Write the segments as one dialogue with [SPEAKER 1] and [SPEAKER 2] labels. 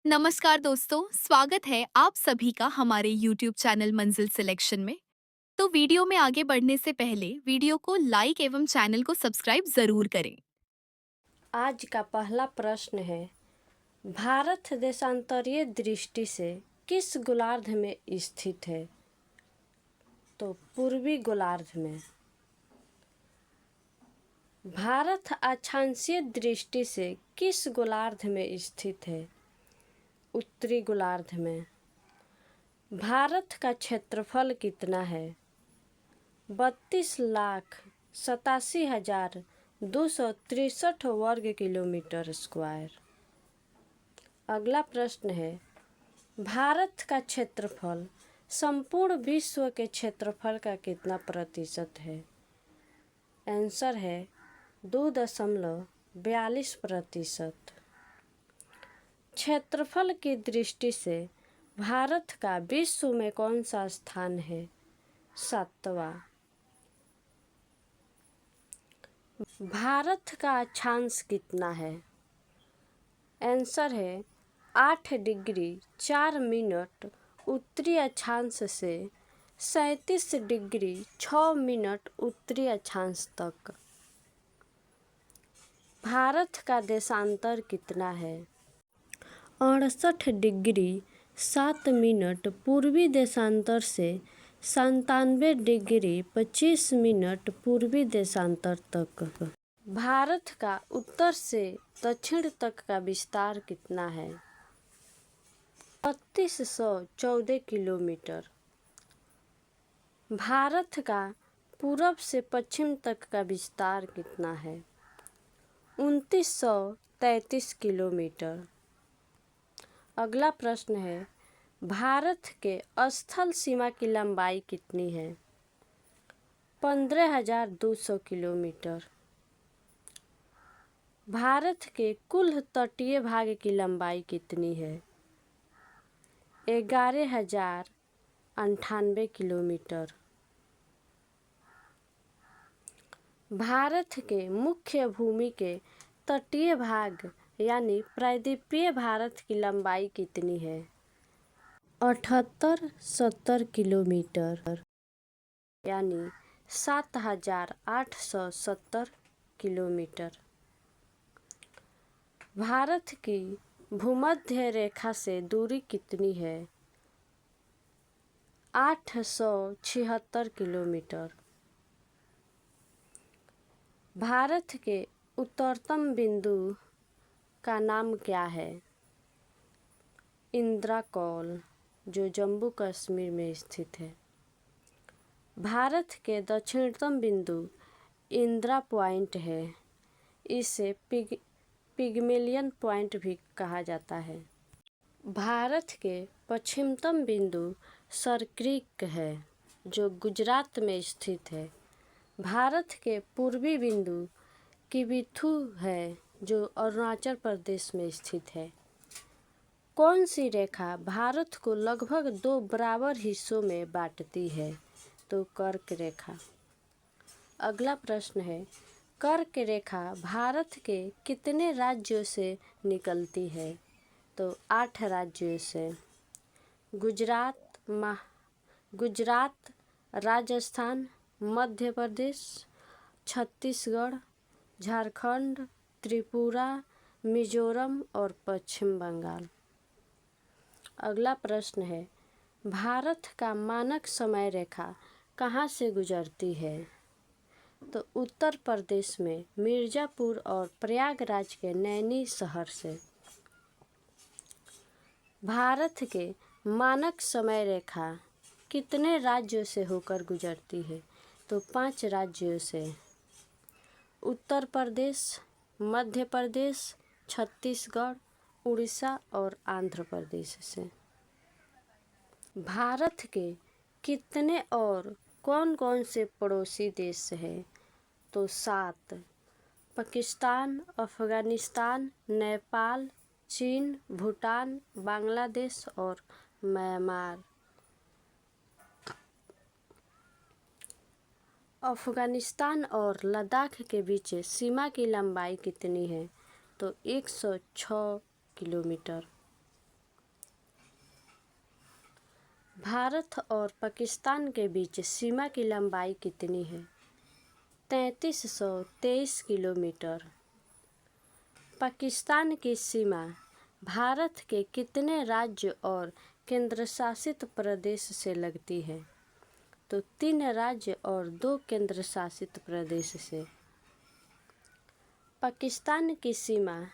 [SPEAKER 1] नमस्कार दोस्तों, स्वागत है आप सभी का हमारे YouTube चैनल मंजिल सिलेक्शन में। तो वीडियो में आगे बढ़ने से पहले वीडियो को लाइक एवं चैनल को सब्सक्राइब जरूर करें।
[SPEAKER 2] आज का पहला प्रश्न है, भारत देशांतरीय दृष्टि से किस गोलार्ध में स्थित है? तो पूर्वी गोलार्ध में। भारत अक्षांशीय दृष्टि से किस गोलार्ध में स्थित है? उत्तरी गोलार्ध में। भारत का क्षेत्रफल कितना है? 32,87,263 वर्ग किलोमीटर स्क्वायर। अगला प्रश्न है, भारत का क्षेत्रफल संपूर्ण विश्व के क्षेत्रफल का कितना प्रतिशत है? आंसर है 2.42%। क्षेत्रफल की दृष्टि से भारत का विश्व में कौन सा स्थान है? 7वां। भारत का अक्षांश कितना है? आंसर है 8 डिग्री 4 मिनट उत्तरी अक्षांश से 37 डिग्री 6 मिनट उत्तरी अक्षांश तक। भारत का देशांतर कितना है? 68 डिग्री 7 मिनट पूर्वी देशांतर से 97 डिग्री 25 मिनट पूर्वी देशांतर तक। भारत का उत्तर से दक्षिण तक का विस्तार कितना है? 3214 किलोमीटर। भारत का पूरब से पश्चिम तक का विस्तार कितना है? 2933 किलोमीटर। अगला प्रश्न है, भारत के स्थल सीमा की लंबाई कितनी है? 15,200 किलोमीटर। भारत के कुल तटीय भाग की लंबाई कितनी है? 11,098 किलोमीटर। भारत के मुख्य भूमि के तटीय भाग यानी प्रायद्वीपीय भारत की लंबाई कितनी है? 78-70 किलोमीटर यानी 7,870 किलोमीटर। भारत की भूमध्य रेखा से दूरी कितनी है? 876 किलोमीटर। भारत के उत्तरतम बिंदु का नाम क्या है? इंदिरा कौल, जो जम्मू कश्मीर में स्थित है। भारत के दक्षिणतम बिंदु इंदिरा पॉइंट है। इसे पिगमेलियन पॉइंट भी कहा जाता है। भारत के पश्चिमतम बिंदु सर क्रीक है, जो गुजरात में स्थित है। भारत के पूर्वी बिंदु किबिथु है, जो अरुणाचल प्रदेश में स्थित है। कौन सी रेखा भारत को लगभग 2 बराबर हिस्सों में बांटती है? तो कर्क रेखा। अगला प्रश्न है, कर्क रेखा भारत के कितने राज्यों से निकलती है? तो 8 राज्यों से। गुजरात, राजस्थान, मध्य प्रदेश, छत्तीसगढ़, झारखंड, त्रिपुरा, मिजोरम और पश्चिम बंगाल। अगला प्रश्न है, भारत का मानक समय रेखा कहाँ से गुजरती है? तो उत्तर प्रदेश में मिर्ज़ापुर और प्रयागराज के नैनी शहर से। भारत के मानक समय रेखा कितने राज्यों से होकर गुजरती है? तो 5 राज्यों से। उत्तर प्रदेश, मध्य प्रदेश, छत्तीसगढ़, उड़ीसा और आंध्र प्रदेश से। भारत के कितने और कौन कौन से पड़ोसी देश हैं? तो 7। पाकिस्तान, अफगानिस्तान, नेपाल, चीन, भूटान, बांग्लादेश और म्यांमार। अफगानिस्तान और लद्दाख के बीच सीमा की लंबाई कितनी है? तो 106 किलोमीटर। भारत और पाकिस्तान के बीच सीमा की लंबाई कितनी है? 3323 किलोमीटर। पाकिस्तान की सीमा भारत के कितने राज्य और केंद्रशासित प्रदेश से लगती है? तो 3 राज्य और 2 केंद्रशासित प्रदेश से। पाकिस्तान की सीमा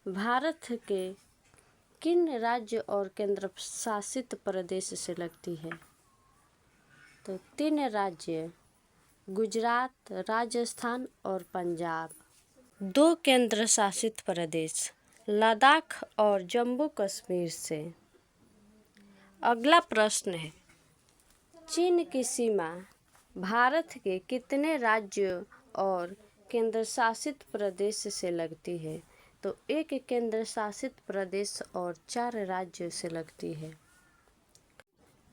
[SPEAKER 2] भारत के किन राज्य और केंद्र शासित प्रदेश से लगती है? तो 3 राज्य, गुजरात, राजस्थान और पंजाब। 2 केंद्र शासित प्रदेश, लद्दाख और जम्मू कश्मीर से। अगला प्रश्न है, चीन की सीमा भारत के कितने राज्यों और केंद्र शासित प्रदेश से लगती है? तो 1 केंद्र शासित प्रदेश और 4 राज्यों से लगती है।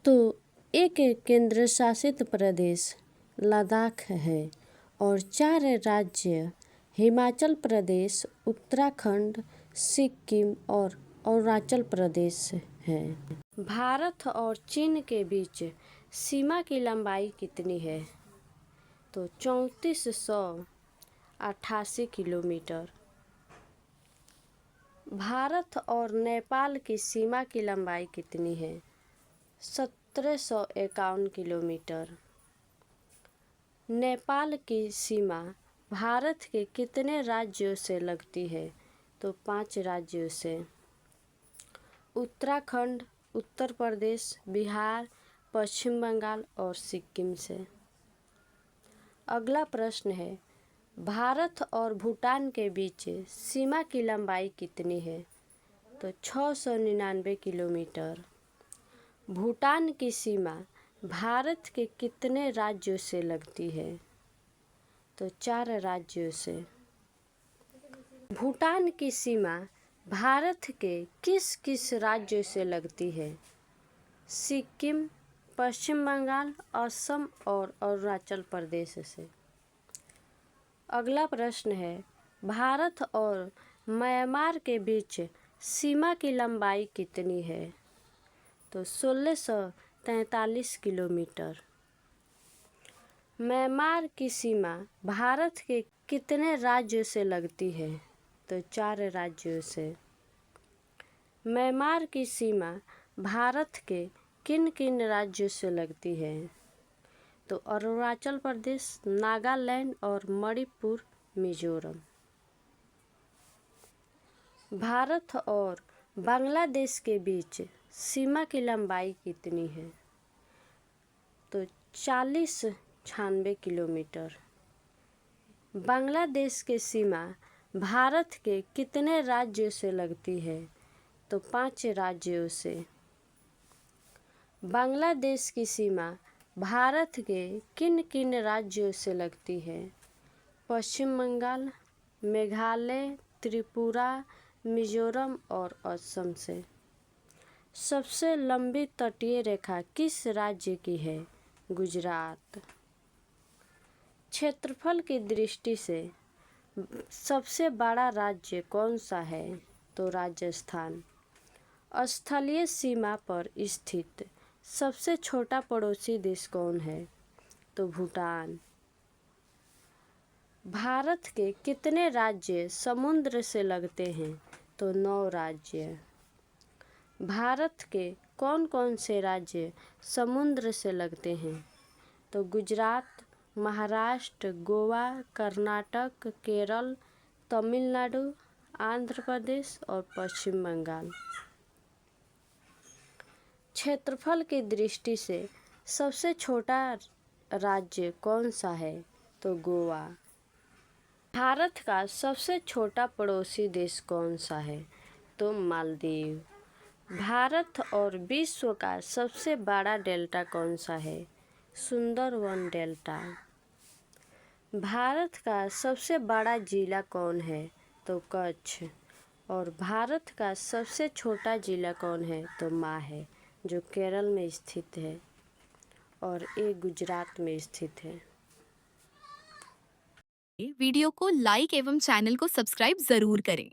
[SPEAKER 2] तो 1 केंद्र शासित प्रदेश लद्दाख है और 4 राज्य हिमाचल प्रदेश, उत्तराखंड, सिक्किम और अरुणाचल प्रदेश है। भारत और चीन के बीच सीमा की लंबाई कितनी है? तो 3488 किलोमीटर। भारत और नेपाल की सीमा की लंबाई कितनी है? 1751 किलोमीटर। नेपाल की सीमा भारत के कितने राज्यों से लगती है? तो 5 राज्यों से, उत्तराखंड, उत्तर प्रदेश, बिहार, पश्चिम बंगाल और सिक्किम से। अगला प्रश्न है, भारत और भूटान के बीच सीमा की लंबाई कितनी है? तो 699 किलोमीटर। भूटान की सीमा भारत के कितने राज्यों से लगती है? तो 4 राज्यों से। भूटान की सीमा भारत के किस किस राज्यों से लगती है? सिक्किम, पश्चिम बंगाल, असम और अरुणाचल प्रदेश से। अगला प्रश्न है, भारत और म्यांमार के बीच सीमा की लंबाई कितनी है? तो 1643 किलोमीटर। म्यांमार की सीमा भारत के कितने राज्यों से लगती है? तो 4 राज्यों से। म्यांमार की सीमा भारत के किन किन राज्यों से लगती है? तो अरुणाचल प्रदेश, नागालैंड और मणिपुर, मिजोरम। भारत और बांग्लादेश के बीच सीमा की लंबाई कितनी है? तो 4096 किलोमीटर। बांग्लादेश की सीमा भारत के कितने राज्यों से लगती है? तो 5 राज्यों से। बांग्लादेश की सीमा भारत के किन किन राज्यों से लगती है? पश्चिम बंगाल, मेघालय, त्रिपुरा, मिजोरम और असम से। सबसे लंबी तटीय रेखा किस राज्य की है? गुजरात। क्षेत्रफल की दृष्टि से सबसे बड़ा राज्य कौन सा है? तो राजस्थान। स्थलीय सीमा पर स्थित सबसे छोटा पड़ोसी देश कौन है? तो भूटान। भारत के कितने राज्य समुद्र से लगते हैं? तो 9 राज्य। भारत के कौन कौन से राज्य समुद्र से लगते हैं? तो गुजरात, महाराष्ट्र, गोवा, कर्नाटक, केरल, तमिलनाडु, आंध्र प्रदेश और पश्चिम बंगाल। क्षेत्रफल की दृष्टि से सबसे छोटा राज्य कौन सा है? तो गोवा। भारत का सबसे छोटा पड़ोसी देश कौन सा है? तो मालदीव। भारत और विश्व का सबसे बड़ा डेल्टा कौन सा है? सुंदरवन डेल्टा। भारत का सबसे बड़ा जिला कौन है? तो कच्छ। और भारत का सबसे छोटा जिला कौन है? तो माहे, जो केरल में स्थित है और ये गुजरात में स्थित है।
[SPEAKER 1] वीडियो को लाइक एवं चैनल को सब्सक्राइब जरूर करें।